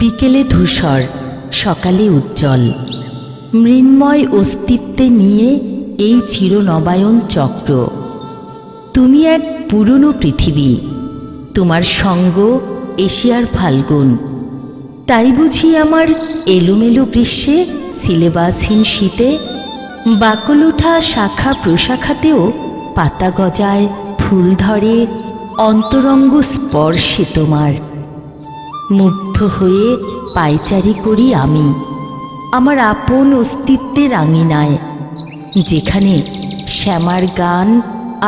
বিকেলে ধূসর, সকালে উজ্জ্বল, মৃন্ময় অস্তিত্বে নিয়ে এই চিরনবায়ন চক্র। তুমি এক পুরনো পৃথিবী, তোমার সঙ্গ এশিয়ার ফাল্গুন। তাই বুঝি আমার এলোমেলো গ্রীষ্মে, সিলেবাসহীন শীতে, বাকল ওঠা শাখা প্রশাখাতেও পাতা গজায়, ফুল ধরে, অন্তরঙ্গ স্পর্শে তোমার। মুগ্ধ হয়ে পায়চারি করি আমি আমার আপন অস্তিত্বের আঙিনায়, যেখানে শ্যামার গান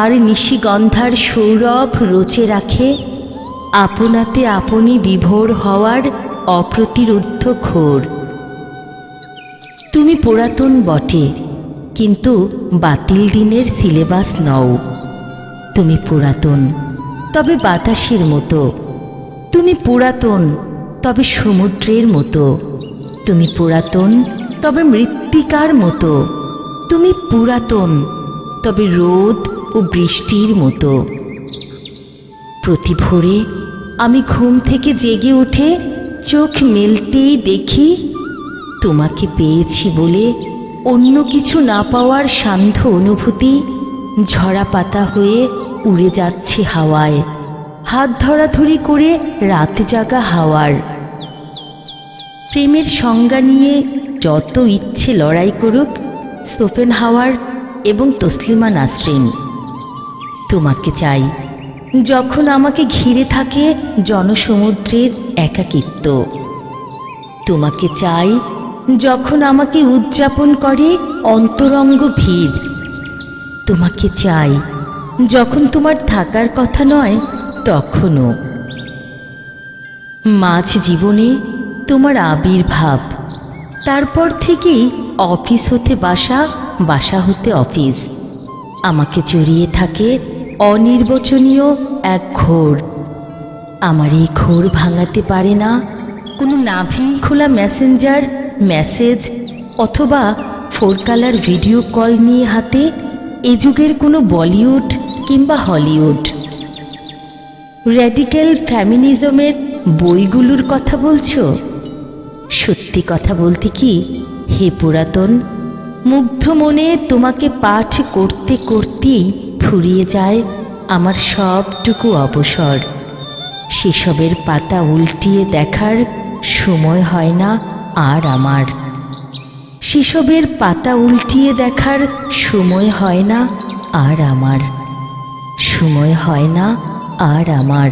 আর নিশিগন্ধার সৌরভ রচে রাখে আপনাতে আপনি বিভোর হওয়ার অপ্রতিরোধ্য ঘোর। তুমি পুরাতন বটে, কিন্তু বাতিল দিনের সিলেবাস নও। তুমি পুরাতন, তবে বাতাসের মতো। তুমি পুরাতন, তবে সমুদ্রের মতো। তুমি পুরাতন, তবে মৃত্তিকার মতো। তুমি পুরাতন, তবে রোদ ও বৃষ্টির মতো। প্রতি ভোরে আমি ঘুম থেকে জেগে উঠে চোখ মেলতেই দেখি তোমাকে পেয়েছি বলে অন্য কিছু না পাওয়ার সান্ধ্য অনুভূতি ঝরা পাতা হয়ে উড়ে যাচ্ছে হাওয়ায়, হাত ধরাধরি করে রাত জাগা হাওয়ার। প্রেমের সংজ্ঞা নিয়ে যত ইচ্ছে লড়াই করুক শোপেনহাওয়ার এবং তসলিমা নাসরিন, তোমাকে চাই যখন আমাকে ঘিরে থাকে জনসমুদ্রের একাকিত্ব। তোমাকে চাই যখন আমাকে উদযাপন করে অন্তরঙ্গ ভিড়। তোমাকে চাই যখন তোমার থাকার কথা নয় তখনও। মাঝ জীবনে তোমার আবির্ভাব, তারপর থেকেই অফিস হতে বাসা, বাসা হতে অফিস। আমাকে জড়িয়ে থাকে অনির্বচনীয় এক ঘোর। আমার এই ঘোর ভাঙাতে পারে না কোনো নাভি খোলা মেসেঞ্জার মেসেজ অথবা 4 কালার ভিডিও কল নিয়ে হাতে এ যুগের কোনো বলিউড কিংবা হলিউড। র্যাডিক্যাল ফ্যামিনিজমের বইগুলোর কথা বলছো? সত্যি কথা বলতে কি হে পুরাতন, মুগ্ধ মনে তোমাকে পাঠ করতে করতেই ফুরিয়ে যায় আমার সবটুকু অবসর। সেসবের পাতা উল্টিয়ে দেখার সময় হয় না আর আমার। সেসবের পাতা উল্টিয়ে দেখার সময় হয় না আর আমার। সময় হয় না আর আমার।